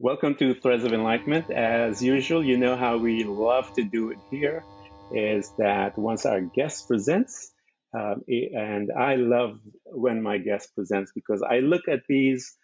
Welcome to Threads of Enlightenment. As usual, you know how we love to do it here is that once our guest presents, and I love when my guest presents because I look at these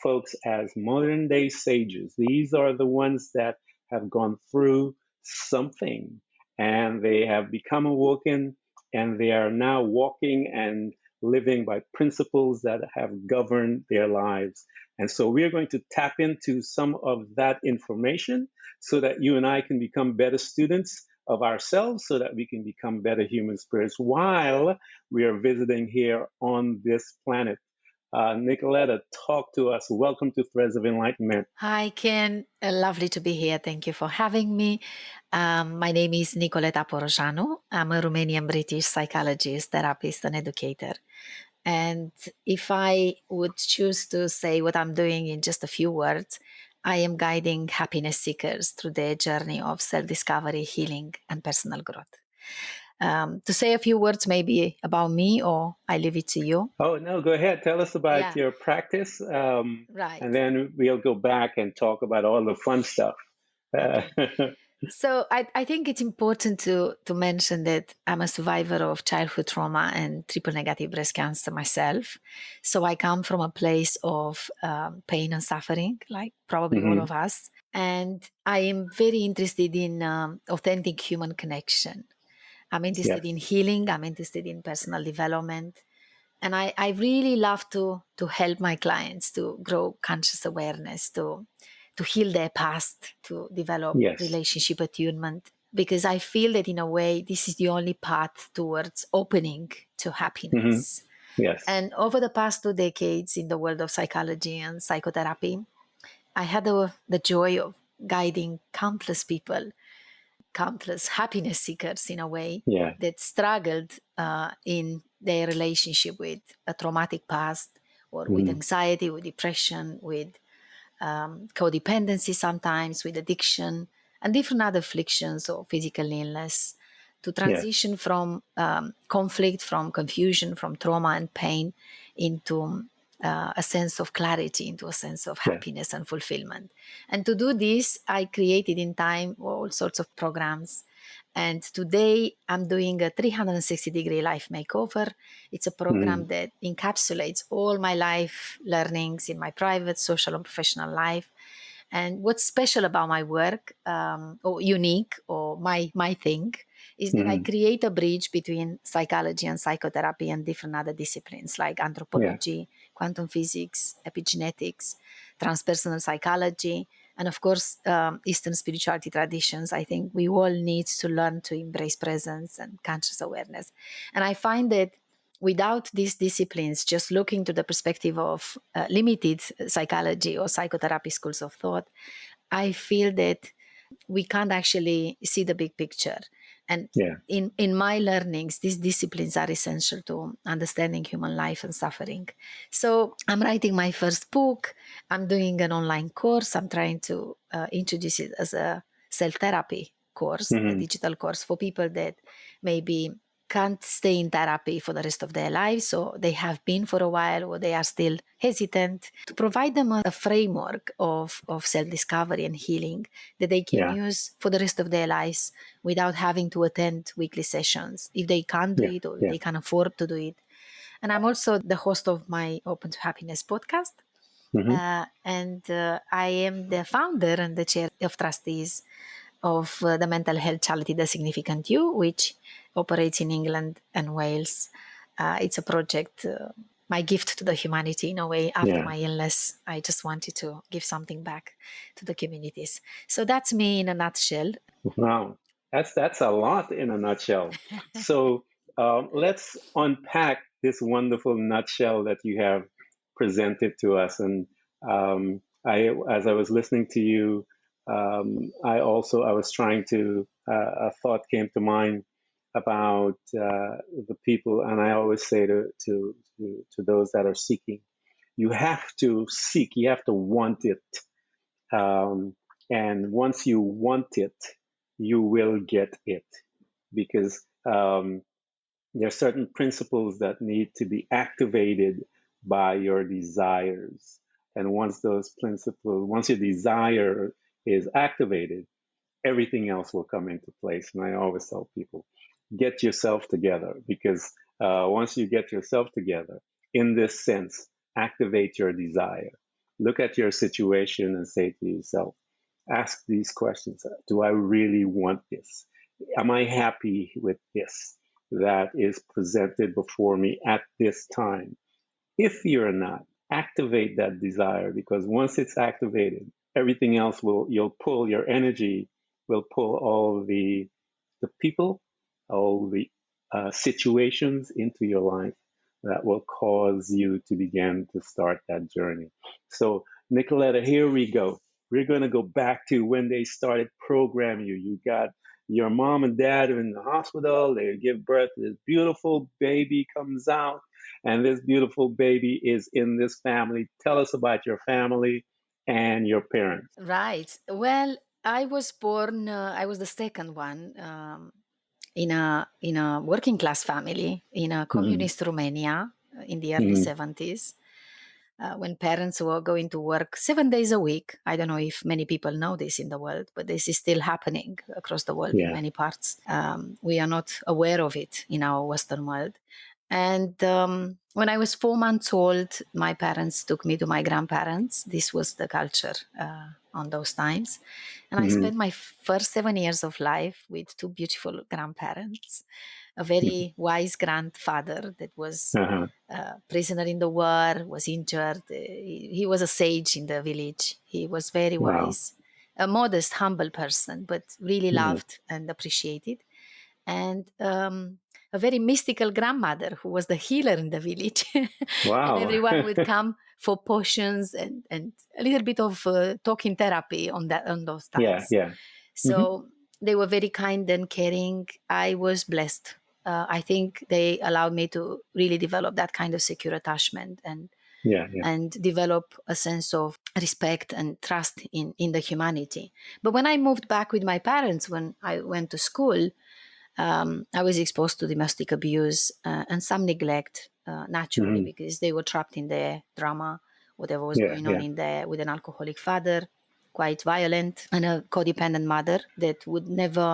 folks as modern day sages. These are the ones that have gone through something and they have become awoken and they are now walking and living by principles that have governed their lives. And so we are going to tap into some of that information so that you and I can become better students of ourselves, so that we can become better human spirits while we are visiting here on this planet. Nicoletta, talk to us. Welcome to Threads of Enlightenment. Hi, Ken. Lovely to be here. Thank you for having me. My name is Nicoleta Porojanu. I'm a Romanian British psychologist, therapist, and educator. And if I would choose to say what I'm doing in just a few words, I am guiding happiness seekers through their journey of self-discovery, healing, and personal growth. To say a few words maybe about me, or I leave it to you. Oh, no, go ahead. Tell us about Yeah, your practice, and right. then we'll go back and talk about all the fun stuff. Uh, Okay. So I think it's important to mention that I'm a survivor of childhood trauma and triple negative breast cancer myself. So I come from a place of pain and suffering, like probably all mhm. of us. And I am very interested in authentic human connection. I'm interested in Yes. healing. I'm interested in personal development. And I really love to help my clients to grow conscious awareness, to heal their past, to develop Yes. relationship attunement. Because I feel that in a way, this is the only path towards opening to Hmm. happiness. Yes. And over the past 2 decades in the world of psychology and psychotherapy, I had the joy of guiding countless people, countless happiness seekers in a way Yeah. that struggled in their relationship with a traumatic past or with Mhm. anxiety, with depression, with codependency, sometimes with addiction and different other afflictions or physical illness, to Yes. transition from conflict, from confusion, from trauma and pain into a sense of clarity, into a sense of Yes. happiness and fulfillment. And to do this, I created in time all sorts of programs. And today I'm doing a 360-degree life makeover. It's a program Mhm. that encapsulates all my life learnings in my private, social, and professional life. And what's special about my work, or unique, or my thing, is that I Mhm. create a bridge between psychology and psychotherapy and different other disciplines like Yeah. anthropology, quantum physics, epigenetics, transpersonal psychology, and of course, Eastern spirituality traditions. I think we all need to learn to embrace presence and conscious awareness. And I find that without these disciplines, just looking to the perspective of limited psychology or psychotherapy schools of thought, I feel that we can't actually see the big picture. And Yeah. in my learnings, these disciplines are essential to understanding human life and suffering. So I'm writing my first book. I'm doing an online course. I'm trying to introduce it as a self-therapy course, a Mhm. digital course for people that maybe can't stay in therapy for the rest of their lives, so they have been for a while, or they are still hesitant, to provide them a framework of self-discovery and healing that they can Yeah. use for the rest of their lives without having to attend weekly sessions if they can't do Yeah. it or if Yeah. they can afford to do it. And I'm also the host of my Open to Happiness podcast. Mhm. And I am the founder and the chair of trustees of the mental health charity The Significant You, which operates in England and Wales. It's a project, my gift to the humanity in a way. After Yeah. my illness, I just wanted to give something back to the communities. So that's me in a nutshell. Wow. That's a lot in a nutshell. So let's unpack this wonderful nutshell that you have presented to us. And as I was listening to you, I was trying to a thought came to mind about the people, and I always say to those that are seeking, you have to seek, you have to want it. And once you want it, you will get it because there are certain principles that need to be activated by your desires. And once those principles, once your desire is activated, everything else will come into place. And I always tell people, get yourself together, because once you get yourself together, in this sense, activate your desire. Look at your situation and say to yourself, ask these questions. Do I really want this? Am I happy with this that is presented before me at this time? If you're not, activate that desire, because once it's activated, everything else you'll pull your energy, will pull all the people, all the situations into your life that will cause you to begin to start that journey. So, Nicoletta, here we go. We're going to go back to when they started programming you. You got your mom and dad are in the hospital. They give birth. This beautiful baby comes out, and this beautiful baby is in this family. Tell us about your family and your parents. Right. Well, I was born. I was the second one in a working class family in a Mm-hmm. communist Romania in the early Mm-hmm. 70s. When parents were going to work 7 days a week. I don't know if many people know this in the world, but this is still happening across the world in Yeah. many parts. We are not aware of it in our Western world. And when I was 4 months old, my parents took me to my grandparents. This was the culture on those times. And I Mm-hmm. spent my first 7 years of life with two beautiful grandparents, a very wise grandfather that was Uh-huh. prisoner in the war, was injured. He was a sage in the village. He was very Wow. wise, a modest, humble person, but really Mm-hmm. loved and appreciated. And a very mystical grandmother who was the healer in the village. And Wow. everyone would come for potions and a little bit of talking therapy on those Yeah. times. Yeah. Mm-hmm. So they were very kind and caring. I was blessed. I think they allowed me to really develop that kind of secure attachment Yeah. Yeah. and develop a sense of respect and trust in the humanity. But when I moved back with my parents, when I went to school, I was exposed to domestic abuse and some neglect naturally Mm-hmm. because they were trapped in their drama, whatever was Yeah. going on Yeah. in there, with an alcoholic father, quite violent, and a codependent mother that would never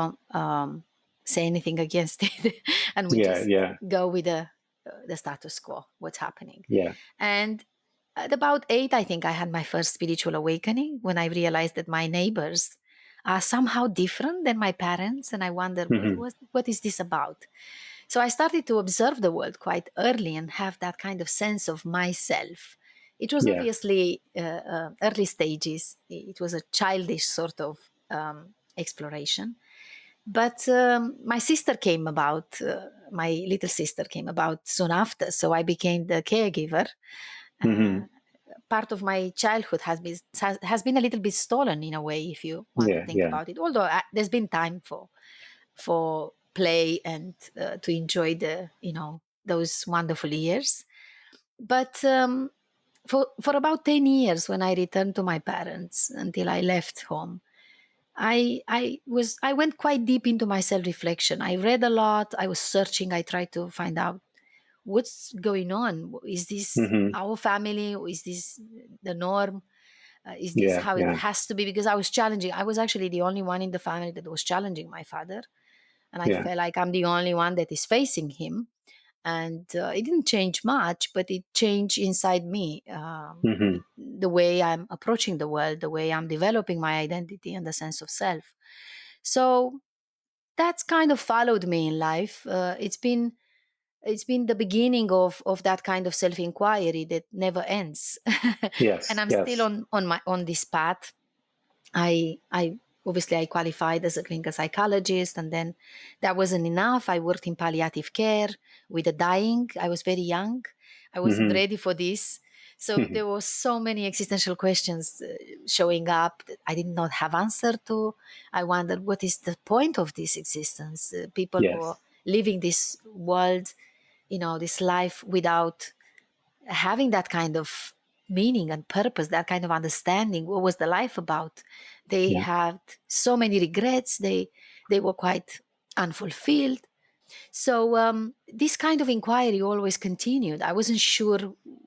say anything against it and we Yeah. just Yeah. go with the status quo, what's happening. Yeah. And at about 8, I think I had my first spiritual awakening when I realized that my neighbors are somehow different than my parents. And I wondered, Mm-hmm. what is this about? So I started to observe the world quite early and have that kind of sense of myself. It was Yeah. obviously early stages, it was a childish sort of exploration. But my sister came about, my little sister came about soon after. So I became the caregiver. Mm-hmm. Part of my childhood has been a little bit stolen in a way, if you want to Yeah. think Yeah. about it. Although there's been time for play and to enjoy those wonderful years. But for about 10 years, when I returned to my parents until I left home, I went quite deep into my self reflection. I read a lot. I was searching. I tried to find out what's going on. Is this Mm-hmm. our family? Or is this the norm? Is this Yeah. how it Yeah. has to be? Because I was challenging. I was actually the only one in the family that was challenging my father, and I Yeah. felt like I'm the only one that is facing him. And it didn't change much, but it changed inside me, Mm-hmm. the way I'm approaching the world, the way I'm developing my identity and the sense of self. So that's kind of followed me in life. It's been the beginning of that kind of self inquiry that never ends, and Yes. I'm still Yes. on this path. I obviously I qualified as a clinical psychologist, and then that wasn't enough. I worked in palliative care with the dying. I was very young. I wasn't Mm-hmm. ready for this. So there were so many existential questions showing up that I did not have answer to. I wondered, what is the point of this existence? People were Yes. living this world, this life without having that kind of meaning and purpose, that kind of understanding. What was the life about? They Yeah. had so many regrets. They were quite unfulfilled. So this kind of inquiry always continued. I wasn't sure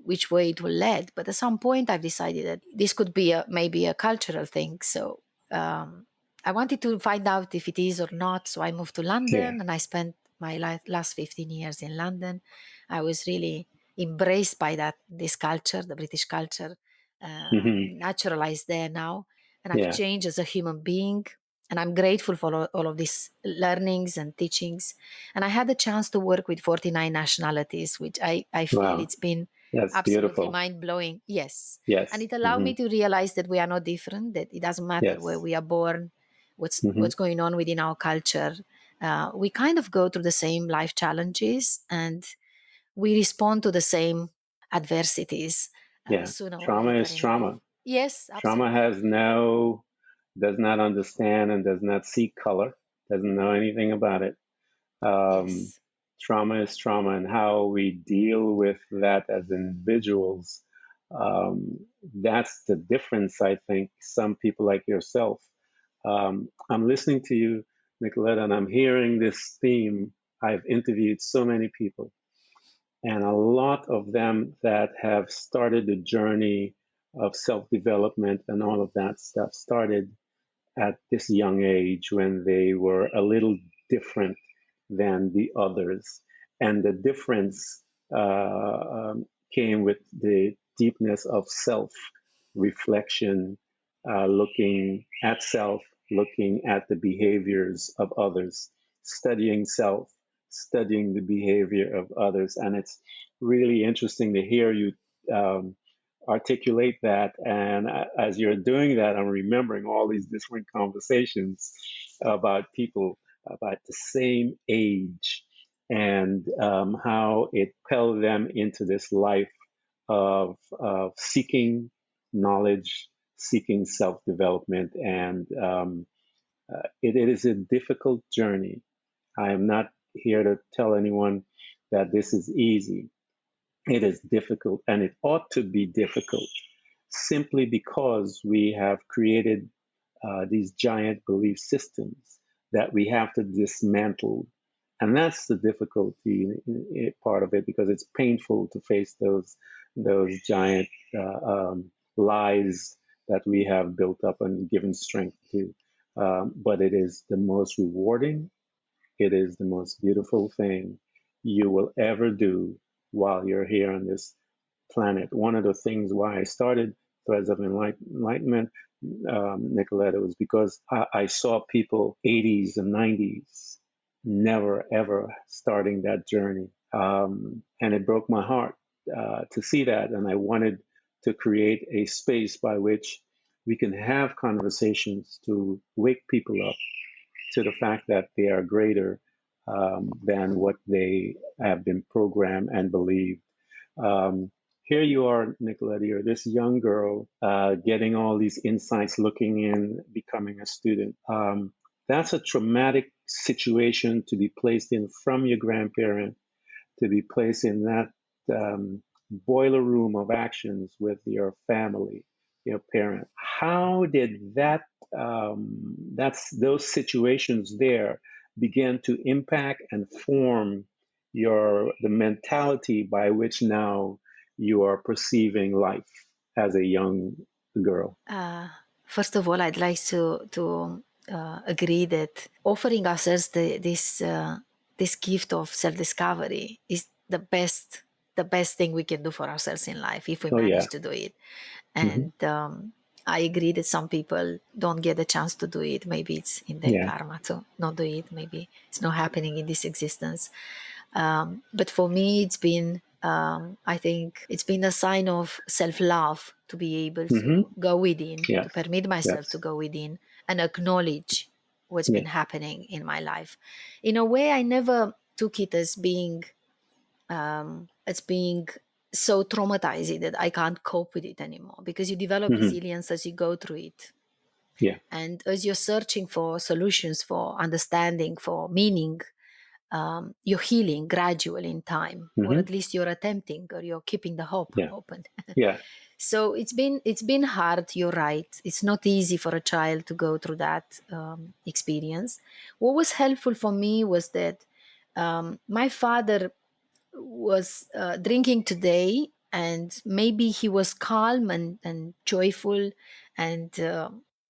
which way it will lead, but at some point I've decided that this could be maybe a cultural thing. So I wanted to find out if it is or not. So I moved to Yeah. London and I spent my last 15 years in London. I was really embraced by this culture, the British culture, Hmm. naturalized there now. And I've Yeah. changed as a human being. And I'm grateful for all of these learnings and teachings. And I had the chance to work with 49 nationalities, which I feel Wow. it's been That's absolutely beautiful. mind blowing. Yes. And Yes. it allowed Hmm. me to realize that we are not different, that it doesn't matter where Yes. we are born, Hmm. what's going on within our culture. We kind of go through the same life challenges and we respond to the same adversities Yeah. sooner or Trauma later is in life. trauma. Yes, Trauma absolutely. has does not understand and does not see color, doesn't know anything about it. Um, Yes. Trauma is trauma, and how we deal with that as individuals. That's the difference, I think. Some people like yourself. I'm listening to you, Nicoletta, and I'm hearing this theme. I've interviewed so many people, and a lot of them that have started the journey of self development and all of that stuff started at this young age when they were a little different than the others. And the difference came with the deepness of self reflection, looking at self, looking at the behaviors of others, studying self, studying the behavior of others. And it's really interesting to hear you. Articulate that. And as you're doing that, I'm remembering all these different conversations about people about the same age and how it propelled them into this life of seeking knowledge, seeking self development. And it is a difficult journey. I am not here to tell anyone that this is easy. It is difficult, and it ought to be difficult simply because we have created these giant belief systems that we have to dismantle. And that's the difficulty part of it, because it's painful to face those giant lies that we have built up and given strength to. But it is the most rewarding, it is the most beautiful thing you will ever do while you're here on this planet. One of the things why I started Threads of Enlightenment, Nicoletta, was because I saw people 80s and 90s never ever starting that journey. And it broke my heart to see that. And I wanted to create a space by which we can have conversations to wake people up to the fact that they are greater than what they have been programmed and believed. Here you are, Nicoletta, you're this young girl getting all these insights, looking in, becoming a student. That's a traumatic situation to be placed in from your grandparent, to be placed in that boiler room of actions with your family, your parent. How did those situations there begin to impact and form the mentality by which now you are perceiving life as a young girl? Uh, First of all, I'd like to agree that offering ourselves this gift of self discovery is the best thing we can do for ourselves in life if we Oh manage yeah. to do it. Hmm. And I agree that some people don't get the chance to do it. Maybe it's in their Yeah. karma to not do it. Maybe it's not happening in this existence. But for me, I think it's been a sign of self love to be able Hmm. to go within, to Yes. permit myself to Yes. go within and acknowledge what's been Yeah. happening in my life. In a way, I never took it as being so traumatizing that I can't cope with it anymore, because you develop Hmm. resilience as you go through it. Yeah. And as you're searching for solutions, for understanding, for meaning, you're healing gradually in time, or Hmm. at least you're attempting, or you're keeping the hope Yeah. open. Yeah. So it's been hard. You're right. It's not easy for a child to go through that experience. What was helpful for me was that My father was drinking today, and maybe he was calm and joyful and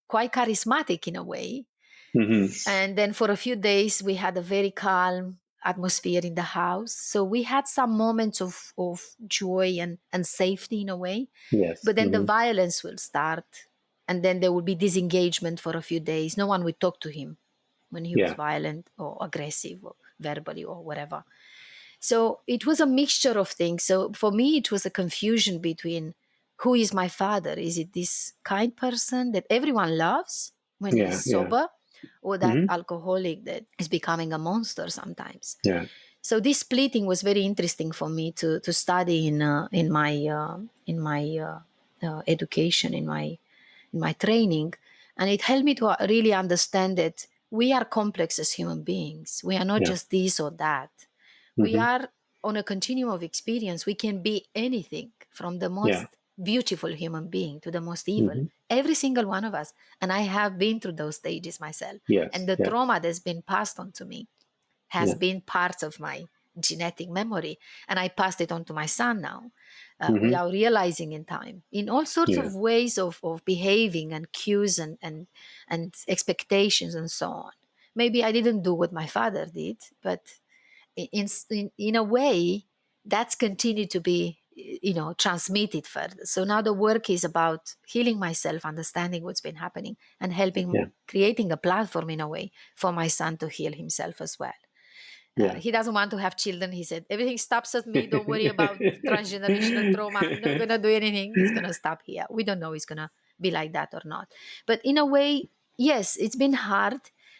quite charismatic in a way. Mm-hmm. And then for a few days, we had a very calm atmosphere in the house. So we had some moments of joy and safety in a way. Yes. But then the Mm-hmm. violence will start. And then there will be disengagement for a few days. No one would talk to him when he was Yeah. violent or aggressive or verbally or whatever. So it was a mixture of things. So for me, it was a confusion between who is my father? Is it this kind person that everyone loves when he's Yeah. Yeah. sober, or that Mm-hmm. alcoholic that is becoming a monster sometimes? Yeah. So this splitting was very interesting for me to study in my education, in my training, and it helped me to really understand that we are complex as human beings. We are not Yeah. just this or that. We Mm-hmm. are on a continuum of experience. We can be anything, from the Yeah. most beautiful human being to the most evil. Mm-hmm. Every single one of us. And I have been through those stages myself. And Yes. the Yes. trauma that's been passed on to me has Yeah. been part of my genetic memory. And I passed it on to my son now, Mm-hmm. without realizing in time, in all sorts Yeah. of ways of behaving and cues and expectations and so on. Maybe I didn't do what my father did, but in a way that's continued to be transmitted further. So now the work is about healing myself, understanding what's been happening, and Yeah. helping creating a platform in a way for my son to heal himself as well. Yeah. He doesn't want to have children. He said, everything stops at me. Don't worry about transgenerational trauma. I'm not going to do anything. It's going to stop here. We don't know it's going to be like that or not. But in a way, yes, it's been hard.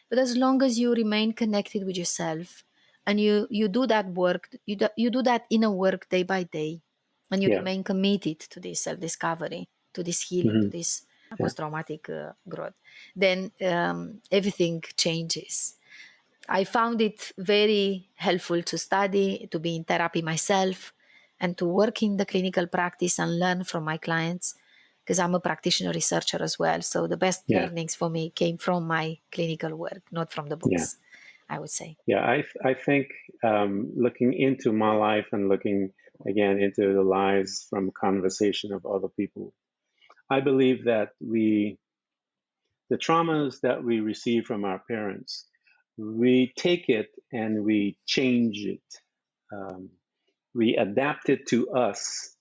But as long as you remain connected with yourself and you do that work, you do that inner work day by day, and you Yeah. remain committed to this self discovery, to this healing, to Mm-hmm. this Yeah. post traumatic growth, then everything changes. I found it very helpful to study, to be in therapy myself, and to work in the clinical practice and learn from my clients, because I'm a practitioner researcher as well. So the best Yeah. learnings for me came from my clinical work, not from the Yeah. books, I would say. Yeah. I think looking into my life and looking again into the lives from conversation of other people, I believe that the traumas that we receive from our parents, we take it and we change it. Um, we adapt it to us.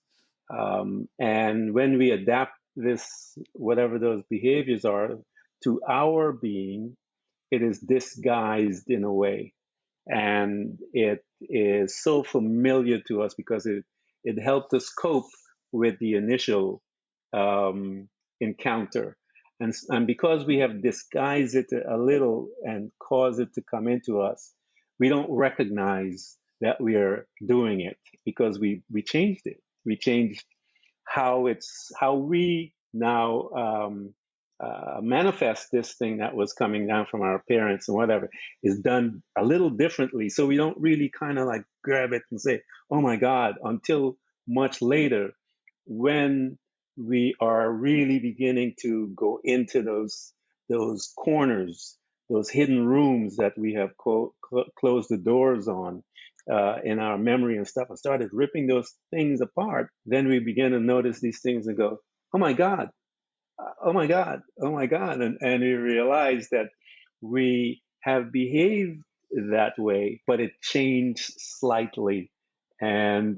And when we adapt this, whatever those behaviors are, to our being, it is disguised in a way. And it is so familiar to us because it helped us cope with the initial um, encounter. And because we have disguised it a little and caused it to come into us, we don't recognize that we are doing it because we changed it. We changed how we now manifest this thing that was coming down from our parents and whatever is done a little differently. So we don't really kind of like grab it and say, "Oh my God," until much later when we are really beginning to go into those corners, those hidden rooms that we have closed the doors on in our memory and stuff, and started ripping those things apart. Then we begin to notice these things and go, "Oh my God, oh my God, oh my God," and we realize that we have behaved that way, but it changed slightly, and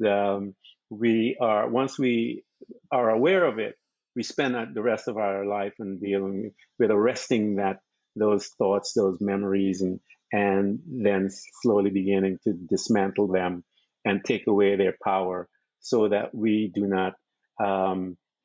we are once we are aware of it, we spend the rest of our life in dealing with arresting those thoughts, those memories, and then slowly beginning to dismantle them and take away their power, so that we do not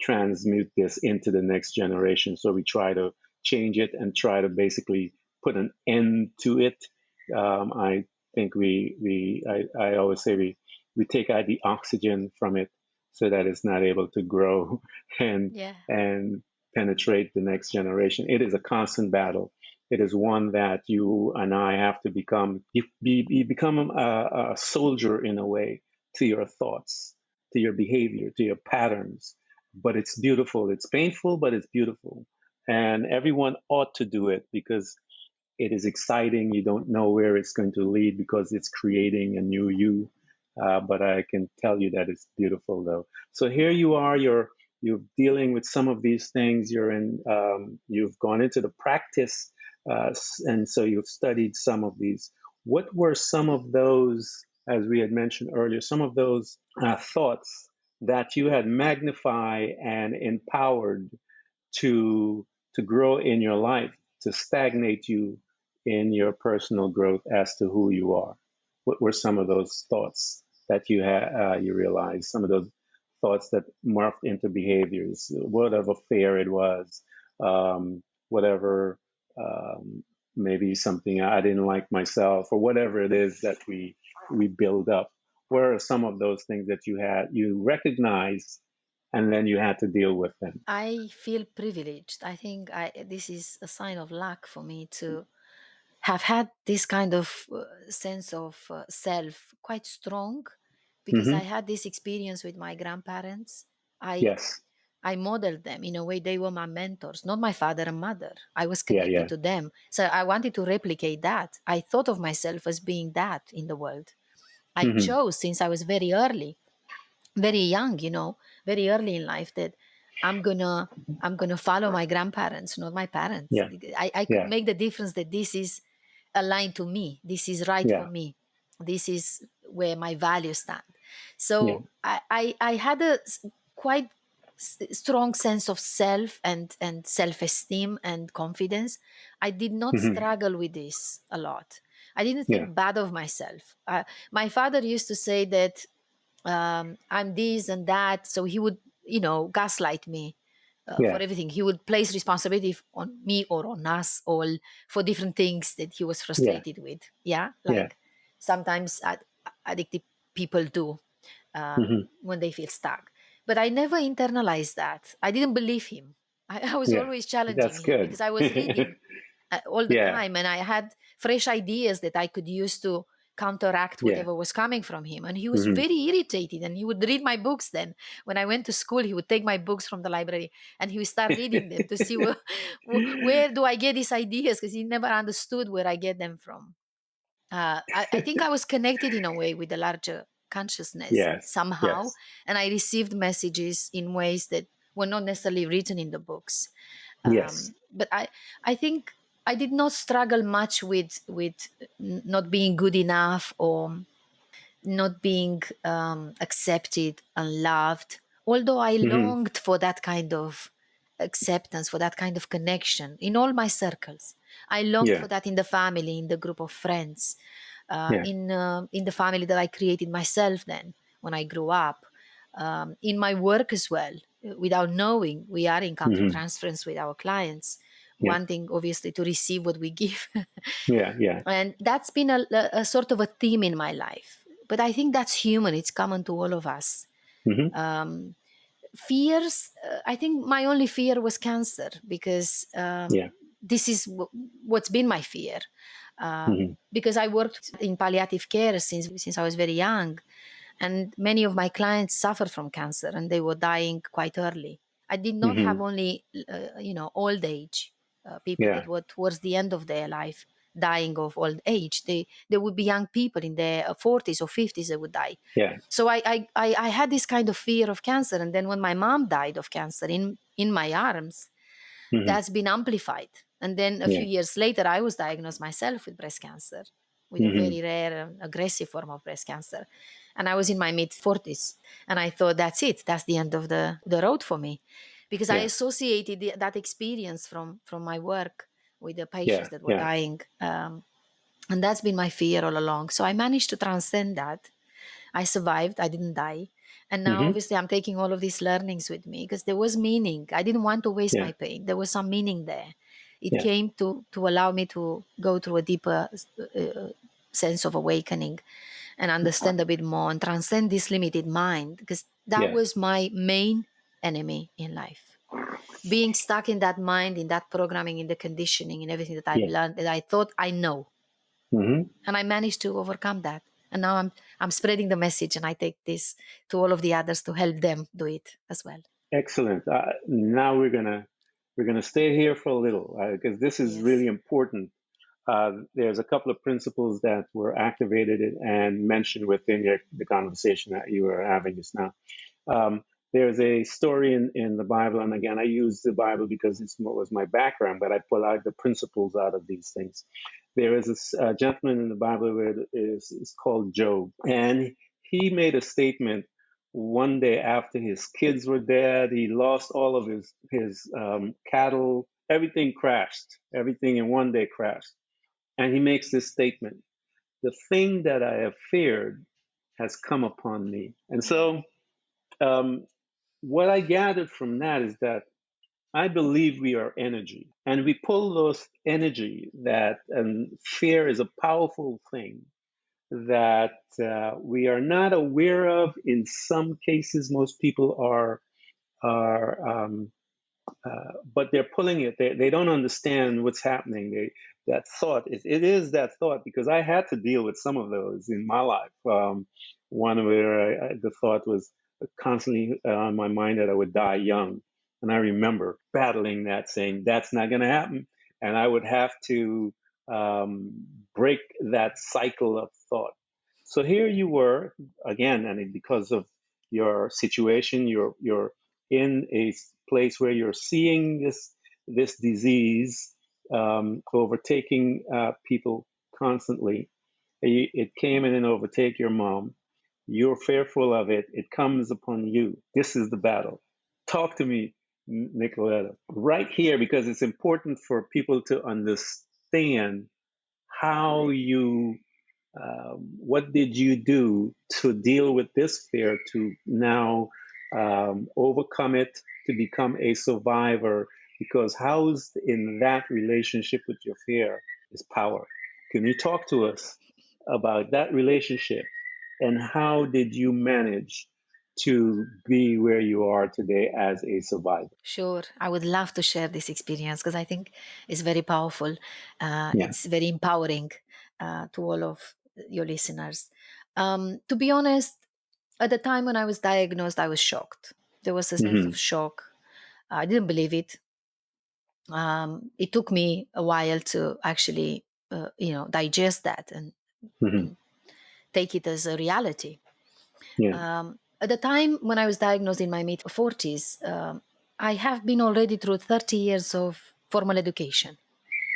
transmute this into the next generation. So we try to change it and try to basically put an end to it. I think I always say we take out the oxygen from it so that it's not able to grow and Yeah. and penetrate the next generation. It is a constant battle. It is one that you and I have to become. You become a soldier in a way to your thoughts, to your behavior, to your patterns. But it's beautiful. It's painful, but it's beautiful. And everyone ought to do it because it is exciting. You don't know where it's going to lead because it's creating a new you. But I can tell you that it's beautiful, though. So here you are. You're dealing with some of these things. You've gone into the practice, and so you've studied some of these. What were some of those, as we had mentioned earlier, some of those thoughts that you had magnified and empowered to grow in your life, to stagnate you in your personal growth as to who you are? What were some of those thoughts that you had, you realized, some of those thoughts that morphed into behaviors, whatever fear it was, whatever, maybe something I didn't like myself, or whatever it is that we build up? Where are some of those things that you recognized, and then you had to deal with them? I feel privileged. I think this is a sign of luck for me to have had this kind of sense of self quite strong, because I Hmm. had this experience with my grandparents. I Yes. I modeled them in a way. They were my mentors, not my father and mother. I was Yeah. connected Yeah. to them. So I wanted to replicate that. I thought of myself as being that in the world. I Hmm. chose since I was very young, very early in life, that I'm gonna I'm gonna follow my grandparents, not my parents. Yeah. I could Yeah. make the difference that this is aligned to me. This is right for Yeah. me. This is where my values stand. Yeah. So I had a quite strong sense of self and self-esteem and confidence. I did not Hmm. struggle with this a lot. I didn't Yeah. think bad of myself. My father used to say that I'm this and that. So he would, gaslight me for Yeah. everything. He would place responsibility on me or on us all for different things that he was Yeah. frustrated with. Yeah, Yeah. like sometimes addicted people do Hmm. when they feel stuck. But I never internalized that. I didn't believe him. I was Yeah. always challenging That's him good. because I was reading all the Yeah. time, and I had fresh ideas that I could use to counteract Yeah. whatever was coming from him. And he was Hmm. very irritated, and he would read my books. Then when I went to school, he would take my books from the library and he would start reading them to see where do I get these ideas, because he never understood where I get them from. I think I was connected in a way with the larger consciousness Yes. somehow, Yes. and I received messages in ways that were not necessarily written in the books. Yes. But I think I did not struggle much with not being good enough, or not being accepted and loved, although I Hmm. longed for that kind of acceptance, for that kind of connection in all my circles. I longed for Yeah. that in the family, in the group of friends, Yeah. in the family that I created myself then when I grew up, in my work as well. Without knowing, we are in Hmm. countertransference with our clients, Yeah. wanting obviously to receive what we give. Yeah. Yeah. And that's been a sort of a theme in my life. But I think that's human, it's common to all of us. Hmm. um, Fears, I think my only fear was cancer, because Yeah. this is what's been my fear. Hmm. Because I worked in palliative care since I was very young, and many of my clients suffered from cancer and they were dying quite early. I did not have Hmm. only old age people that Yeah. were towards the end of their life dying of old age. They would be young people in their 40s or 50s that would die. Yeah. So I had this kind of fear of cancer, and then when my mom died of cancer in my arms, Hmm. that's been amplified. And then a few Yeah. years later, I was diagnosed myself with breast cancer, with a Hmm. very rare and aggressive form of breast cancer. And I was in my mid 40s. And I thought, that's it. That's the end of the road for me. Because I Yeah. associated that experience from my work with the patients Yeah. that were Yeah. dying. And that's been my fear all along. So I managed to transcend that. I survived. I didn't die. And now, Hmm. obviously, I'm taking all of these learnings with me because there was meaning. I didn't want to waste Yeah. my pain. There was some meaning there. It Yeah. came to allow me to go through a deeper sense of awakening and understand a bit more and transcend this limited mind, because that Yeah. was my main enemy in life. Being stuck in that mind, in that programming, in the conditioning, in everything that I've Yeah. learned that I thought I know, Hmm. and I managed to overcome that. And now I'm spreading the message, and I take this to all of the others to help them do it as well. Excellent. Now we're gonna stay here for a little, because this is really Yes. important. there's a couple of principles that were activated and mentioned within the conversation that you were having just now. Um, there's a story in the Bible, and again, I use the Bible because it's what was my background, but I pull out the principles out of these things. There is a gentleman in the Bible where it's called Job, and he made a statement one day after his kids were dead. He lost all of his cattle. Everything crashed. Everything in one day crashed. And he makes this statement: "The thing that I have feared has come upon me." And so, um, what I gathered from that is that I believe we are energy, and we pull those energy that, and fear is a powerful thing that we are not aware of. In some cases, most people are but they're pulling it. They don't understand what's happening. That thought, it is that thought, because I had to deal with some of those in my life. One where the thought was constantly on my mind that I would die young. And I remember battling that, saying, that's not going to happen. And I would have to break that cycle of thought. So here you were again, and because of your situation, you're in a place where you're seeing this disease overtaking people constantly. It came in and overtake your mom. You're fearful of it. It comes upon you. This is the battle. Talk to me, Nicoletta, right here, because it's important for people to understand how you what did you do to deal with this fear, to now overcome it, to become a survivor? Because housed in that relationship with your fear is power. Can you talk to us about that relationship, and how did you manage to be where you are today as a survivor? Sure, I would love to share this experience because I think it's very powerful. Yeah. It's very empowering to all of your listeners. To be honest, at the time when I was diagnosed, I was shocked. There was a sense of Mm-hmm. shock. I didn't believe it. It took me a while to actually, digest that Mm-hmm. and take it as a reality. Yeah. At the time when I was diagnosed in my mid 40s, I have been already through 30 years of formal education.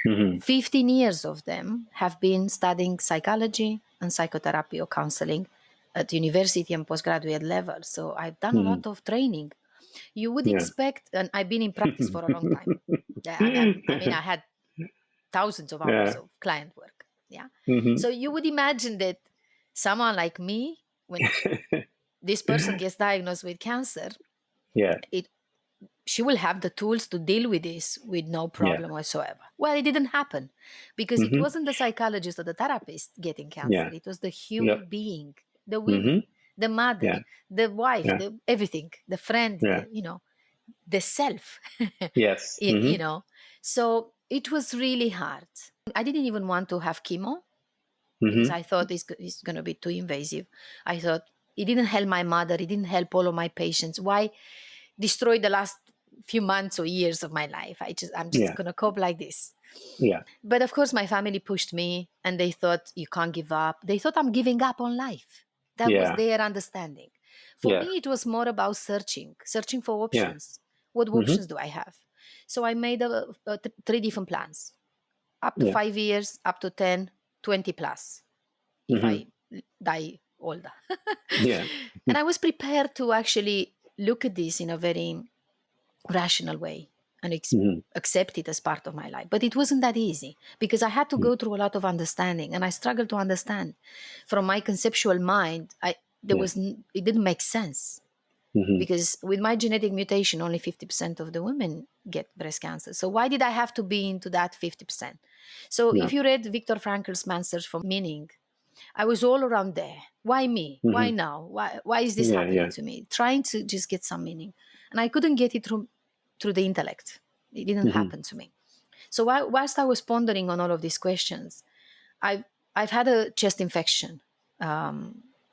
Mm-hmm. 15 years of them have been studying psychology and psychotherapy or counseling at university and postgraduate level. So I've done a Mm-hmm. lot of training. You would Yeah. expect, and I've been in practice for a long time. I had thousands of hours Yeah. of client work. Yeah. Mm-hmm. So you would imagine that someone like me, when this person gets diagnosed with cancer, Yeah. it she will have the tools to deal with this with no Yeah. problem whatsoever. Well, it didn't happen because it Mm-hmm. wasn't the psychologist or the therapist getting cancer. Yeah. It was the Yep. human being, the Mm-hmm. women, the mother, Yeah. the wife, Yeah. the everything, the friend, Yeah. the self. Yes. you, you Mm-hmm. know. So it was really hard. I didn't even want to have chemo because Mm-hmm. I thought it's going to be too invasive. I thought it didn't help my mother. It didn't help all of my patients. Why destroy the last few months or years of my life? I'm just Yeah. going to cope like this. Yeah. But of course, my family pushed me and they thought, you can't give up. They thought I'm giving up on life. That was Yeah. their understanding. For Yeah. me, it was more about searching for Yeah. options. What Mm-hmm. options do I have? So I made three different plans: up to Yeah. 5 years, up to 10, 20 plus, if Mm-hmm. I die older. Yeah. And I was prepared to actually look at this in a very rational way and Mm-hmm. accept it as part of my life. But it wasn't that easy because I had to go through a lot of understanding, and I struggled to understand from my conceptual mind. Yeah. It didn't make sense Mm-hmm. because with my genetic mutation, only 50% of the women get breast cancer. So why did I have to be into that 50%? So Yeah. if you read Viktor Frankl's Man Search for Meaning, I was all around there. Why me? Why Mm-hmm. now? Why is this Yeah. happening Yeah. to me? Trying to just get some meaning. And I couldn't get it through the intellect. It didn't Mm-hmm. happen to me. So whilst I was pondering on all of these questions, I've, I've had a chest infection.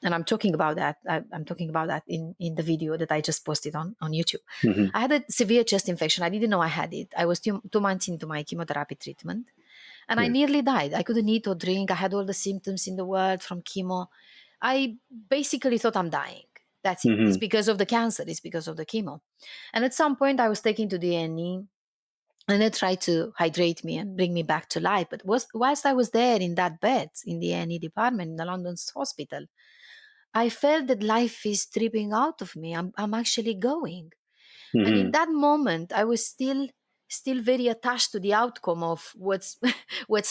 And I'm talking about that. I'm talking about that in the video that I just posted on YouTube. Mm-hmm. I had a severe chest infection. I didn't know I had it. I was 2 months into my chemotherapy treatment. And I Yeah. nearly died. I couldn't eat or drink. I had all the symptoms in the world from chemo. I basically thought I'm dying. That's it. It's Mm-hmm. because of the cancer. It's because of the chemo. And at some point, I was taken to the A&E, and they tried to hydrate me and bring me back to life. But whilst I was there in that bed in the A&E department in the London hospital, I felt that life is stripping out of me. I'm actually going. And in Mm-hmm. that moment, I was still very attached to the outcome of what's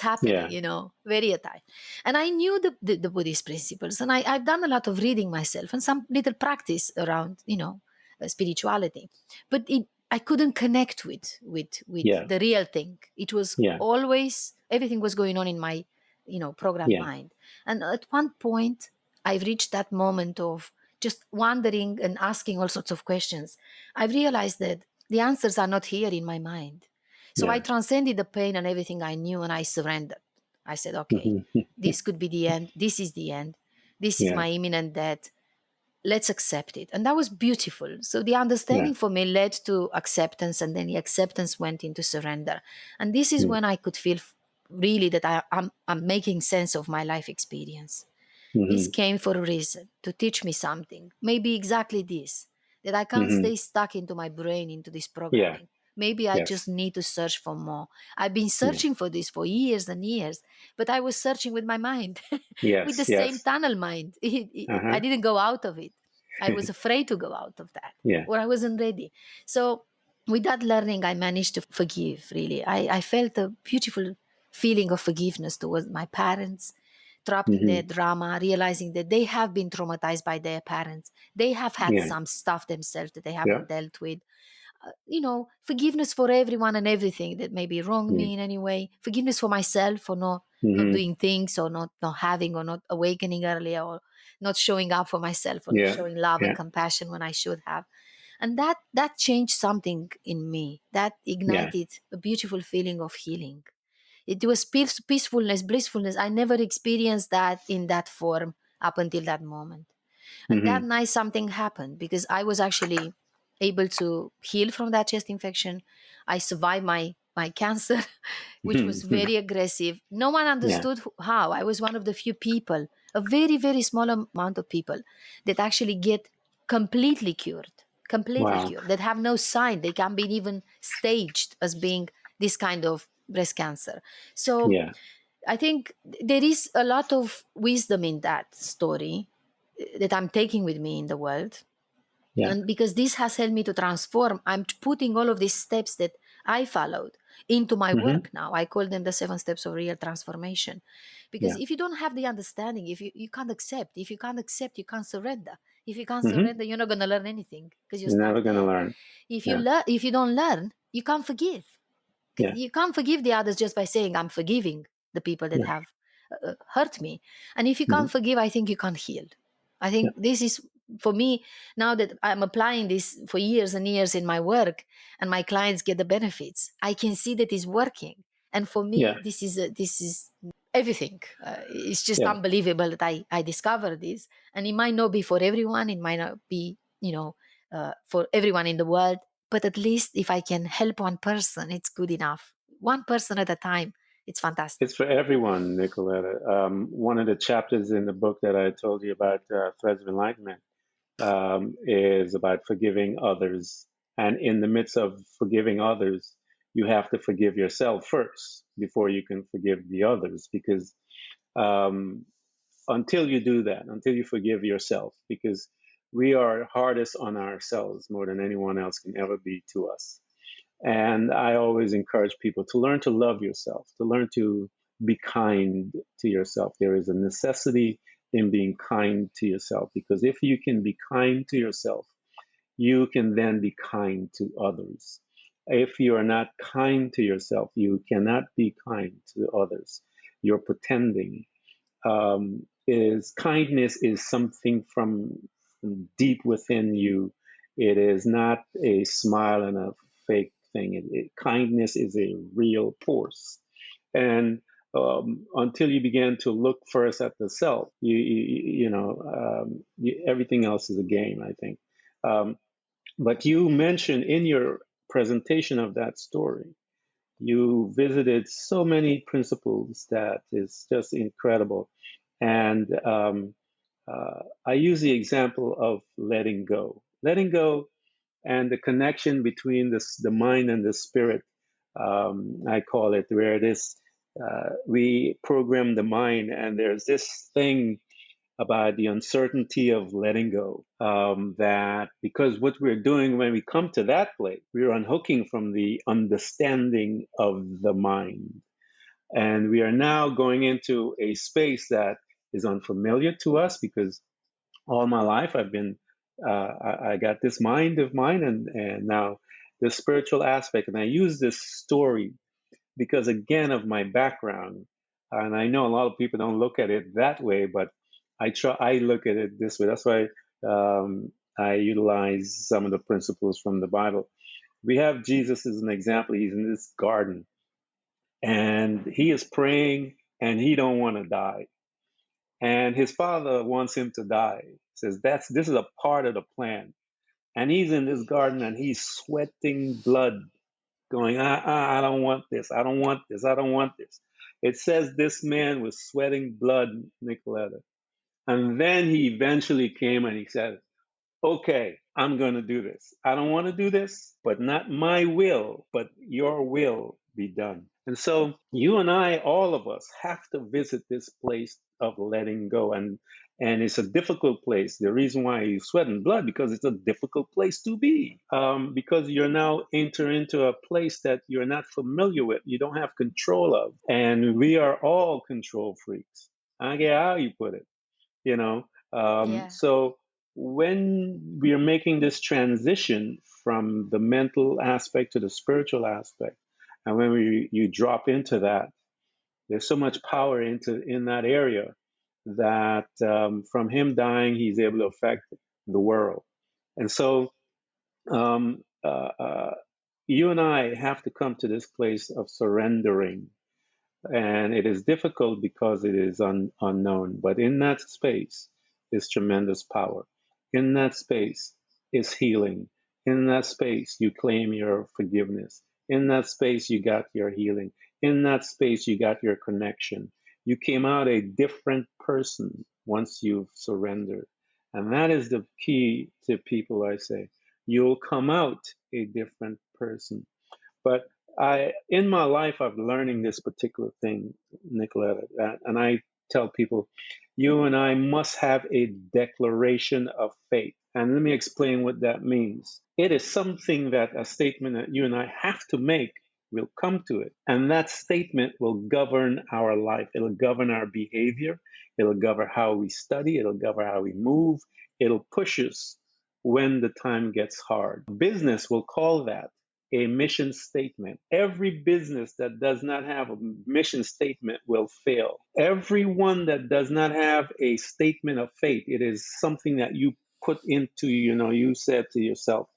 happening, Yeah. you know, very attached. And I knew the Buddhist principles, and I've done a lot of reading myself and some little practice around, you know, spirituality. But I couldn't connect with Yeah. the real thing. It was Yeah. always, everything was going on in my, you know, programmed Yeah. mind. And at one point, I've reached that moment of just wondering and asking all sorts of questions. I've realized that the answers are not here in my mind. So I Yeah. transcended the pain and everything I knew, and I surrendered. I said, okay, Mm-hmm. this could be the end. This is the end. This is Yeah. my imminent death. Let's accept it. And that was beautiful. So the Yeah. understanding for me led to acceptance, and then the acceptance went into surrender. And this is Yeah. when I could feel really that I'm making sense of my life experience. This Mm-hmm. came for a reason, to teach me something. Maybe exactly this, that I can't Mm-hmm. stay stuck into my brain, into this Yeah. programming. Maybe I just Yes. need to search for more. I've been Yeah. searching for this for years and years, but I was searching with my mind, with the Yes. same Yes. tunnel mind. I Uh-huh. didn't go out of it. I was afraid to go out of that, Yeah. or I wasn't ready. So, with that learning, I managed to forgive, really. I felt a beautiful feeling of forgiveness towards my parents, trapped in Mm-hmm. their drama, realizing that they have been traumatized by their parents. They have had Yeah. some stuff themselves that they Yeah. haven't dealt with. You know, forgiveness for everyone and everything that maybe wronged Yeah. me in any way. Forgiveness for myself for not Mm-hmm. doing things, or not having, or not awakening earlier, or not showing up for myself, or not Yeah. showing love and Yeah. compassion when I should have. And that changed something in me. That Yeah. ignited a beautiful feeling of healing. It was peacefulness, blissfulness. I never experienced that in that form up until that moment. And that Mm-hmm. night, something happened because I was actually able to heal from that chest infection. I survived my cancer, which was very aggressive. No one Yeah. understood how. I was one of the few people, a very, very small amount of people, that actually get completely Wow. cured, that have no sign. They can be even staged as being this kind of breast cancer. So Yeah. I think there is a lot of wisdom in that story that I'm taking with me in the world. Yeah. And because this has helped me to transform, I'm putting all of these steps that I followed into my Mm-hmm. work now. I call them the 7 steps of real transformation. Because Yeah. if you don't have the understanding, if you can't accept, if you can't accept, you can't surrender. If you can't Mm-hmm. surrender, you're not going to learn anything because you're You're stuck never gonna there. learn. Yeah. If you don't learn, you can't forgive. Yeah. You can't forgive the others just by saying I'm forgiving the people that Yeah. have hurt me. And if you Mm-hmm. can't forgive, I think you can't heal. I Yeah. think this is, for me, now that I'm applying this for years and years in my work, and my clients get the benefits, I can see that it's working. And for Yeah. me, this is everything. It's just Yeah. unbelievable that I discovered this. And it might not be for everyone. It might not be, for everyone in the world. But at least if I can help one person, it's good enough. One person at a time, it's fantastic. It's for everyone, Nicoletta. One of the chapters in the book that I told you about, Threads of Enlightenment, is about forgiving others. And in the midst of forgiving others, you have to forgive yourself first before you can forgive the others. Because um, until you do that, until you forgive yourself, because we are hardest on ourselves more than anyone else can ever be to us. And I always encourage people to learn to love yourself, to learn to be kind to yourself. There is a necessity in being kind to yourself, because if you can be kind to yourself, you can then be kind to others. If you are not kind to yourself, you cannot be kind to others. You're pretending. Is kindness is something from deep within you. It is not a smile and a fake thing. Kindness is a real force. And until you begin to look first at the self, everything else is a game, I think. Um, but you mentioned in your presentation of that story You visited so many principles that is just incredible. And I use the example of letting go. Letting go and the connection between the mind and the spirit, I call it, where it is, we program the mind, and there's this thing about the uncertainty of letting go. That because what we're doing when we come to that place, we're unhooking from the understanding of the mind. And we are now going into a space that is unfamiliar to us because all my life I've been, I got this mind of mine, and now the spiritual aspect. And I use this story because again of my background, and I know a lot of people don't look at it that way, but I look at it this way. That's why I utilize some of the principles from the Bible. We have Jesus as an example. He's in this garden and he is praying and he don't want to die, and his father wants him to die. He says this is a part of the plan, and he's in this garden and he's sweating blood, going, I don't want this. I don't want this. I don't want this. It says this man was sweating blood, Nicoletta. And then he eventually came and he said, okay, I'm going to do this. I don't want to do this, but not my will, but your will be done. And so you and I, all of us, have to visit this place of letting go. And it's a difficult place. The reason why you sweat and blood, because it's a difficult place to be. Because you're now entering into a place that you're not familiar with, you don't have control of. And we are all control freaks. I get how you put it, you know. Yeah. So when we are making this transition from the mental aspect to the spiritual aspect, and when you drop into that, there's so much power in that area that from him dying, he's able to affect the world. And so you and I have to come to this place of surrendering, and it is difficult because it is unknown. But in that space is tremendous power. In that space is healing. In that space, you claim your forgiveness. In that space, you got your healing. In that space, you got your connection. You came out a different person once you've surrendered. And that is the key to people, I say. You'll come out a different person. But in my life, I'm learning this particular thing, Nicoletta, and I tell people, you and I must have a declaration of faith. And let me explain what that means. It is something that a statement that you and I have to make. We'll come to it. And that statement will govern our life. It'll govern our behavior. It'll govern how we study. It'll govern how we move. It'll push us when the time gets hard. Business will call that a mission statement. Every business that does not have a mission statement will fail. Everyone that does not have a statement of faith, it is something that you put into, you said to yourself,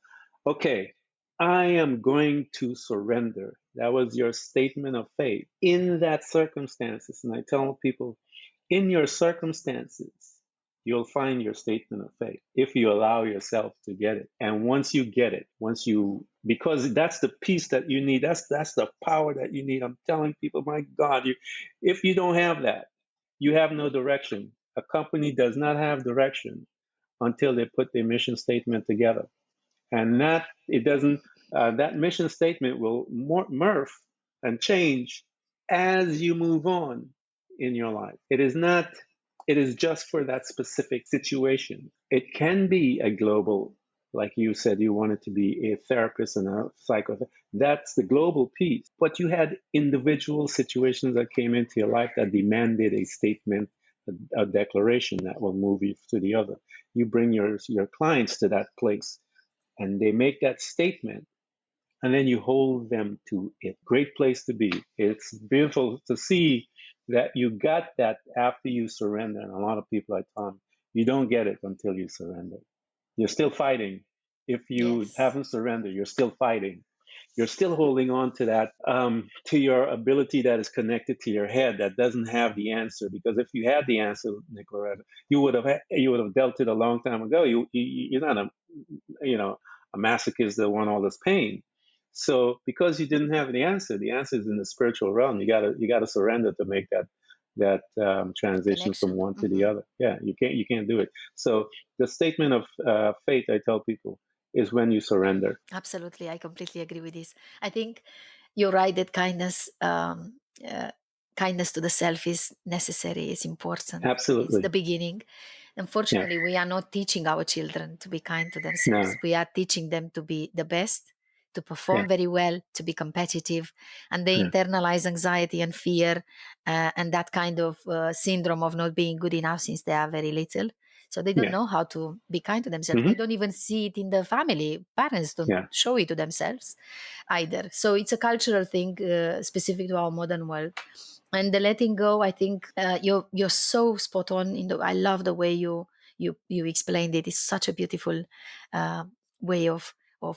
okay, I am going to surrender. That was your statement of faith in that circumstances. And I tell people, in your circumstances, you'll find your statement of faith if you allow yourself to get it. And once you get it, because that's the peace that you need, that's the power that you need. I'm telling people, my God, if you don't have that, you have no direction. A company does not have direction until they put their mission statement together. And that it doesn't that mission statement will morph and change as you move on in your life. It is just for that specific situation. It can be a global, like you said, you wanted to be a therapist and a psychotherapist. That's the global piece. But you had individual situations that came into your life that demanded a statement, a declaration that will move you to the other. You bring your clients to that place and they make that statement, and then you hold them to it. Great place to be. It's beautiful to see that you got that after you surrender. And a lot of people I tell them, you don't get it until you surrender. You're still fighting. If you Yes. haven't surrendered, you're still fighting. You're still holding on to that, to your ability that is connected to your head that doesn't have the answer. Because if you had the answer, Nicoletta, you would have dealt it a long time ago. You're not a masochist that want all this pain. So because you didn't have the answer is in the spiritual realm. You gotta surrender to make that transition from Connection. one to the Hmm. other. Yeah, you can't do it. So the statement of faith, I tell people, is when you surrender. Absolutely, I completely agree with this. I think you're right that uh, kindness to the self is necessary, is important. It's the Absolutely. beginning. Yeah. Unfortunately, we are not teaching our children to be kind to themselves. No. We are teaching them to be the best, to Yeah. perform very well, to be competitive, and they Yeah. internalize anxiety and fear and that kind of syndrome of not being good enough since they are very little. So they don't Yeah. know how to be kind to themselves. They Hmm. don't even see it in the family. Parents don't Yeah. show it to themselves either. So it's a cultural thing specific to our modern world. And the letting go, I think you're so spot on. I love the way you explained it. It's such a beautiful uh, way of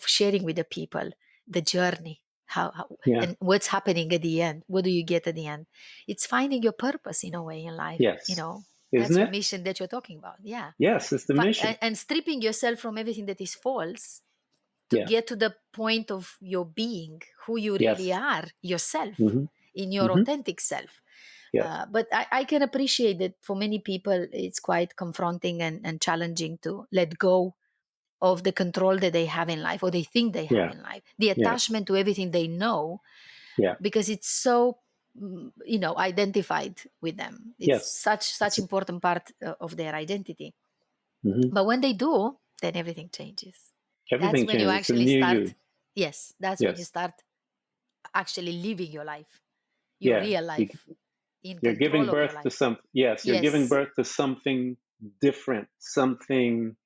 sharing with the people the journey. How Yeah. and what's happening at the end? What do you get at the end? It's finding your purpose in a way in life. Yes. That's Isn't your it? mission that you're talking about. Yeah, Yes, it's the mission. and stripping yourself from everything that is false to Yeah. get to the point of your being, who you really Yes. are, yourself, Hmm. in your Hmm. authentic self. Yes. But I can appreciate that for many people, it's quite confronting and challenging to let go of the control that they have in life or they think they have Yeah. in life, the Yes. attachment to everything they know, Yeah. because it's so identified with them. It's Yes. such It's important part of their identity. hmm But when they do, then everything changes. That's everything when you changes. It's a actually new start. you. Yes, that's when you Yes. start actually living your life, your Yeah. real life, in You're control giving of your birth to life. some. Yes, you're giving Yes, birth to something different, something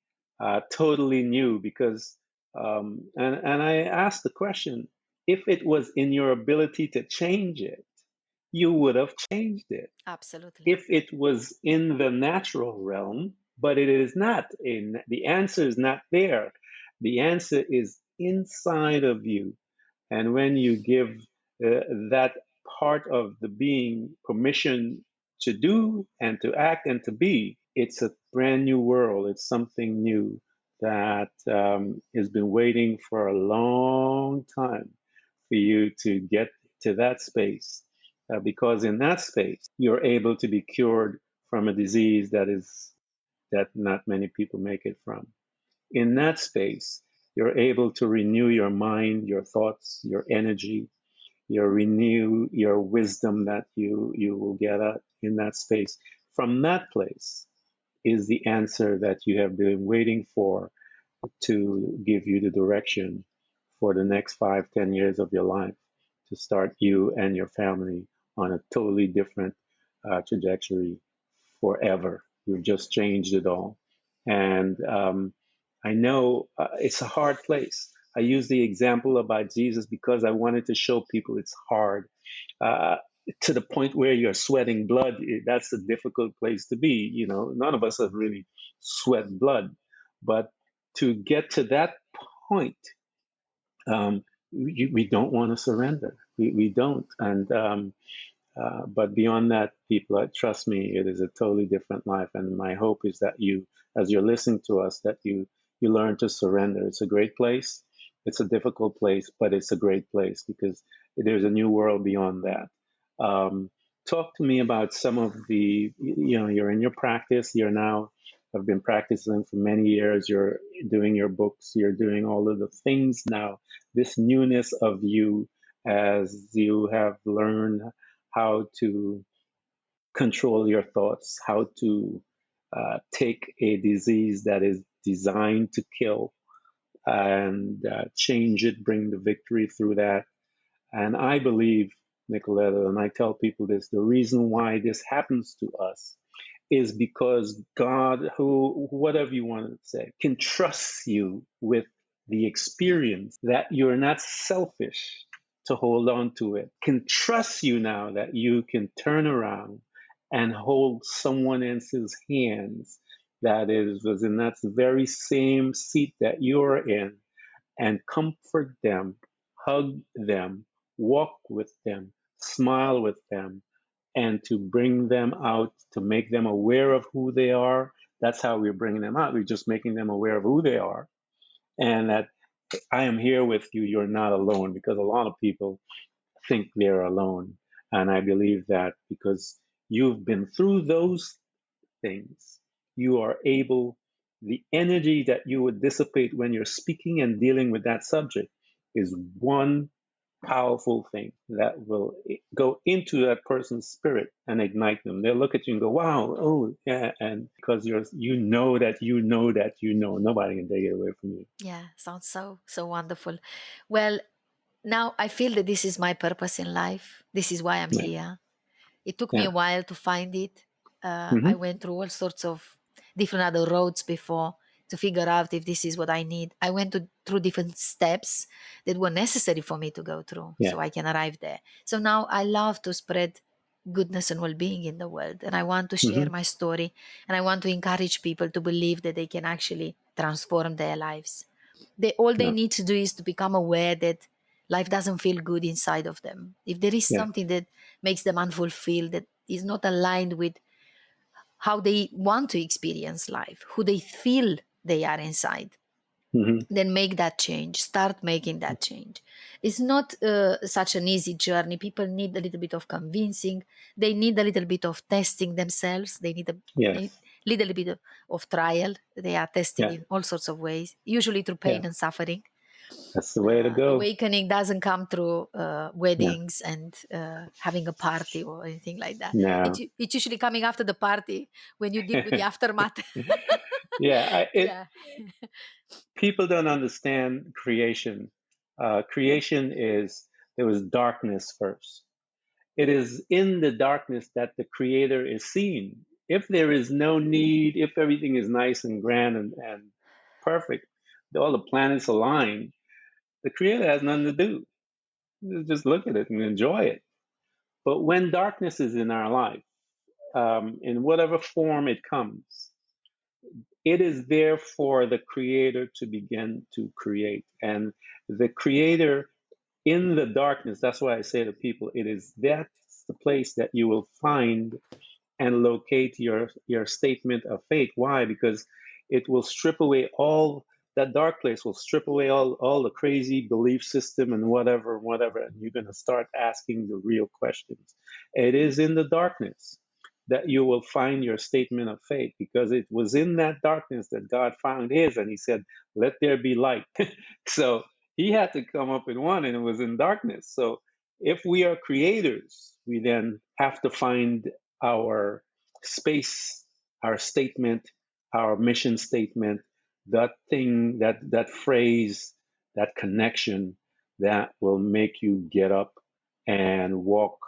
totally new. Because and I asked the question: if it was in your ability to change it, you would have changed it. absolutely. If it was in the natural realm, but it is not. The answer is not there. The answer is inside of you. And when you give that part of the being permission to do and to act and to be, it's a brand new world. It's something new that has been waiting for a long time for you to get to that space. Because in that space, you're able to be cured from a disease that not many people make it from. In that space, you're able to renew your mind, your thoughts, your energy, renew your wisdom that you will get at in that space. From that place is the answer that you have been waiting for to give you the direction for the next 5, 10 years of your life to start you and your family on a totally different trajectory forever. You've just changed it all. And I know it's a hard place. I use the example about Jesus because I wanted to show people it's hard. Uh, to the point where you're sweating blood, that's a difficult place to be. None of us have really sweat blood, but to get to that point, we don't want to surrender. We don't. And but beyond that, people, trust me, it is a totally different life. And my hope is that you, as you're listening to us, that you learn to surrender. It's a great place. It's a difficult place, but it's a great place because there's a new world beyond that. Um, Talk to me about some of the, you're in your practice. You're now have been practicing for many years. You're doing your books. You're doing all of the things now. This newness of you as you have learned how to control your thoughts, how to take a disease that is designed to kill and change it, bring the victory through that. And I believe, Nicoletta, and I tell people this, the reason why this happens to us is because God, who, whatever you want to say, can trust you with the experience that you're not selfish to hold on to it, can trust you now that you can turn around and hold someone else's hands that was in that very same seat that you're in and comfort them, hug them, walk with them, smile with them, and to bring them out, to make them aware of who they are. That's how we're bringing them out. We're just making them aware of who they are, and that. I am here with you. You're not alone, because a lot of people think they're alone. And I believe that because you've been through those things, you are able, the energy that you would dissipate when you're speaking and dealing with that subject is one powerful thing that will go into that person's spirit and ignite them. They'll look at you and go, wow, oh, yeah. And because nobody can take it away from you. Yeah, sounds so wonderful. Well, now I feel that this is my purpose in life. This is why I'm Yeah. here. It took me Yeah. a while to find it. I Hmm. went through all sorts of different other roads before to figure out if this is what I need. I went through different steps that were necessary for me to go through Yeah. so I can arrive there. So now I love to spread goodness and well-being in the world, and I want to share Hmm. my story, and I want to encourage people to believe that they can actually transform their lives. All they Yeah. need to do is to become aware that life doesn't feel good inside of them. If there is Yeah. something that makes them unfulfilled, that is not aligned with how they want to experience life, who they feel they are inside, Hmm. then make that change. Start making that change. It's not such an easy journey. People need a little bit of convincing. They need a little bit of testing themselves. They need a Yes. little bit of trial. They are tested Yeah. in all sorts of ways, usually through Yeah. pain and suffering. That's the way to go. Awakening doesn't come through Yeah. weddings and having a party or anything like that. No. It's usually coming after the party when you deal with the aftermath. Yeah. Yeah. People don't understand creation. Creation is, there was darkness first. It is in the darkness that the creator is seen. If there is no need, if everything is nice and grand and perfect, all the planets align, the creator has nothing to do. Just look at it and enjoy it. But when darkness is in our life, in whatever form it comes, it is there for the creator to begin to create. And the creator in the darkness, that's why I say to people, that's the place that you will find and locate your statement of faith. Why? Because it will strip away all, that dark place will strip away all the crazy belief system and whatever, and you're going to start asking the real questions. It is in the darkness that you will find your statement of faith, because it was in that darkness that God found his, and he said, let there be light. So he had to come up with one, and it was in darkness. So if we are creators, we then have to find our space, our statement, our mission statement, that thing, that phrase, that connection that will make you get up and walk.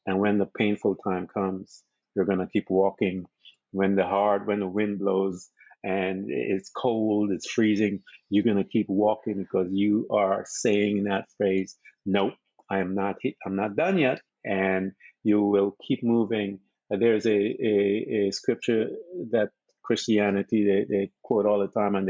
And when the painful time comes, you're going to keep walking. When the wind blows and it's cold, it's freezing, you're going to keep walking, because you are saying that phrase, nope, I'm not done yet. And you will keep moving. There's a scripture that Christianity, they quote all the time, and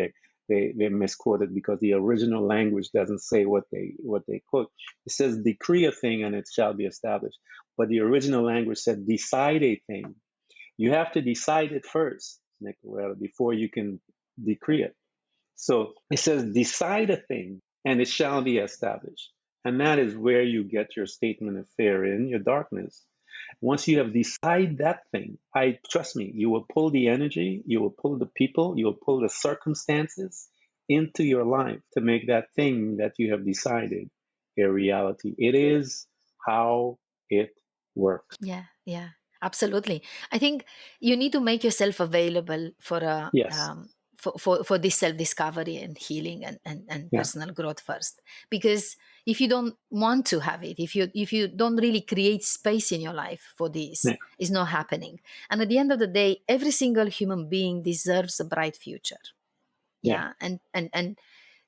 they misquote it because the original language doesn't say what they quote. It says, decree a thing and it shall be established. But the original language said, decide a thing. You have to decide it first, Nicoletta, before you can decree it. So it says, decide a thing and it shall be established. And that is where you get your statement of fear in your darkness. Once you have decided that thing, I trust me, you will pull the energy, you will pull the people, you will pull the circumstances into your life to make that thing that you have decided a reality. It is how it works. Yeah, yeah, absolutely. I think you need to make yourself available for a Yes. for this self discovery and healing and Yeah. personal growth first. Because if you don't want to have it, if you don't really create space in your life for this, Yeah. it's not happening. And at the end of the day, every single human being deserves a bright future. Yeah. Yeah, and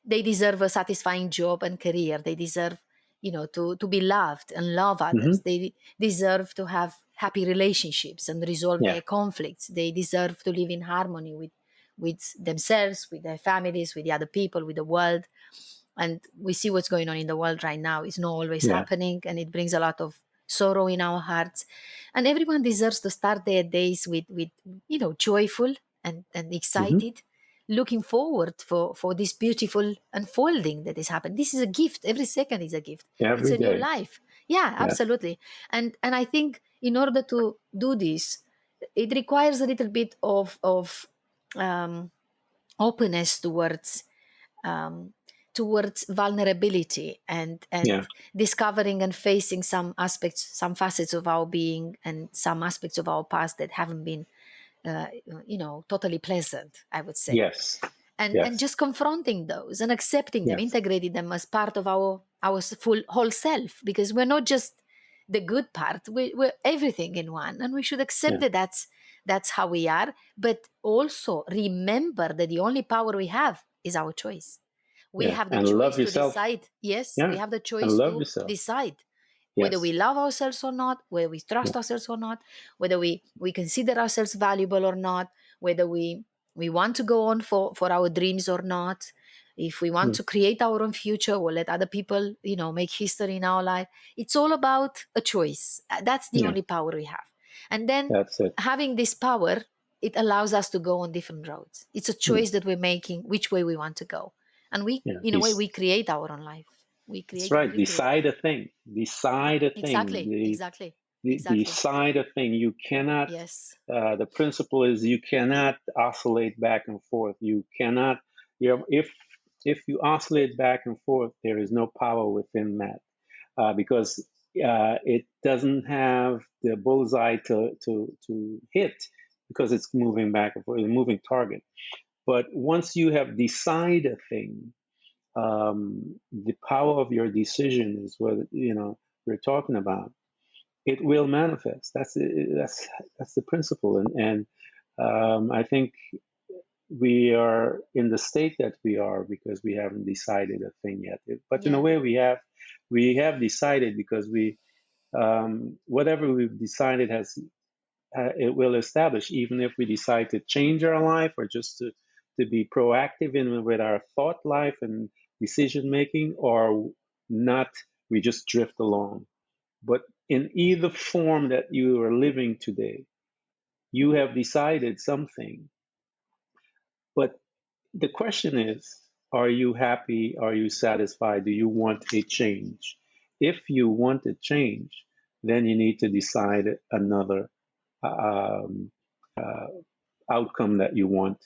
they deserve a satisfying job and career. They deserve, to be loved and love others. Hmm. They deserve to have happy relationships and resolve Yeah. their conflicts. They deserve to live in harmony with themselves, with their families, with the other people, with the world. And we see what's going on in the world right now. It's not always Yeah. happening, and it brings a lot of sorrow in our hearts. And everyone deserves to start their days with joyful and Hmm. excited, looking forward for this beautiful unfolding that is happening. This is a gift. Every second is a gift. It's Every a new day. life. Yeah, Yes. absolutely. And I think in order to do this, it requires a little bit of um, openness um, towards vulnerability and Yeah. discovering and facing some aspects, some facets of our being, and some aspects of our past that haven't been, uh, totally pleasant, I would say. Yes. And Yes. just confronting those and accepting them, Yes. integrating them as part of our full whole self, because we're not just the good part, we're everything in one, and we should accept Yeah. that that's how we are, but also remember that the only power we have is our choice. We Yeah. have the And love choice to yourself. decide. Yes, we Yeah. have the And choice love to yourself. decide whether we Yes. love ourselves or not, whether we Yeah. trust ourselves or not, whether we consider ourselves valuable or not, whether we want to go on for our dreams or not, if we want Mm. to create our own future or let other people, make history in our life. It's all about a choice. That's the Yeah. only power we have. And then That's it. having this power, it allows us to go on different roads. It's a Yeah. choice that we're making, which way we want to go. And we, Yeah. in a way, we create our own life. We That's create right. completely. Decide a thing. Decide a thing. Exactly, exactly, exactly. Decide a thing. You cannot. Yes. The principle is you cannot oscillate back and forth. You cannot. If you oscillate back and forth, there is no power within that, because it doesn't have the bullseye to hit, because it's moving back and forth, it's a moving target. But once you have decided a thing, the power of your decision is what we're talking about. It will manifest. That's the principle, and I think we are in the state that we are because we haven't decided a thing yet. But in a Yeah. way, we have decided, because we whatever we've decided has it will establish, even if we decide to change our life or just to be proactive in with our thought life and decision making, or not, we just drift along. But in either form that you are living today, you have decided something. But the question is, are you happy? Are you satisfied? Do you want a change? If you want a change, then you need to decide another um, uh, outcome that you want,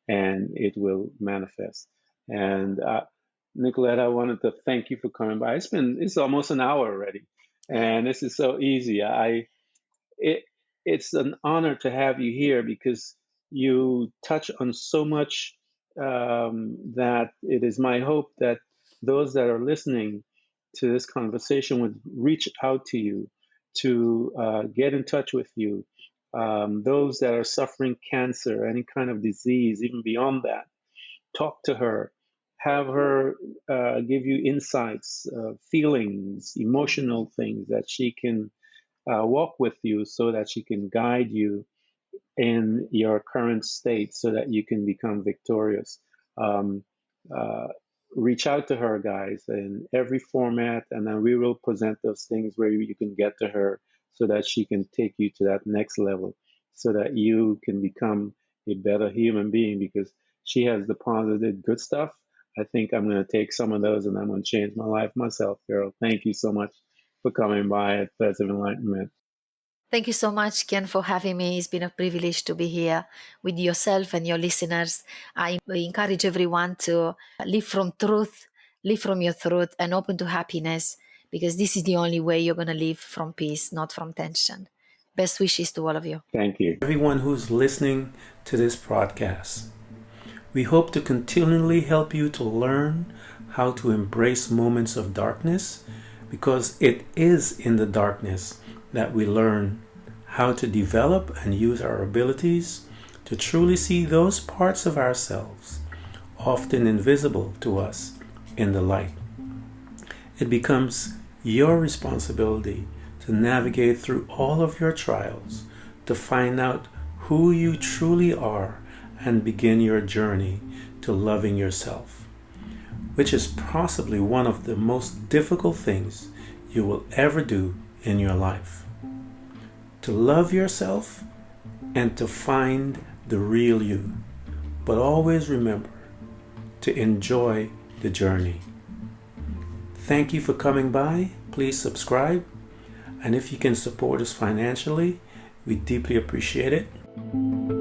and it will manifest. And Nicoletta, I wanted to thank you for coming by. It's almost an hour already, Yeah. and this is so easy. It, it's an honor to have you here, because you touch on so much, that it is my hope that those that are listening to this conversation would reach out to you, to get in touch with you. Those that are suffering cancer, any kind of disease, even beyond that, talk to her, have her give you insights, feelings, emotional things that she can walk with you, so that she can guide you in your current state, so that you can become victorious. Um, uh, Reach out to her, guys, in every format, and then we will present those things where you can get to her, so that she can take you to that next level, so that you can become a better human being, because she has the positive, good stuff. I think I'm going to take some of those, and I'm going to change my life myself, Carol. Thank you so much for coming by at Self-Enlightenment. Thank you so much, Ken, for having me. It's been a privilege to be here with yourself and your listeners. I encourage everyone to live from truth, live from your truth, and open to happiness, because this is the only way you're going to live from peace, not from tension. Best wishes to all of you. Thank you. Everyone who's listening to this podcast. We hope to continually help you to learn how to embrace moments of darkness, because it is in the darkness that we learn how to develop and use our abilities to truly see those parts of ourselves, often invisible to us, in the light. It becomes your responsibility to navigate through all of your trials, to find out who you truly are, and begin your journey to loving yourself, which is possibly one of the most difficult things you will ever do in your life. To love yourself and to find the real you, but always remember to enjoy the journey. Thank you for coming by. Please subscribe. And if you can support us financially, we deeply appreciate it.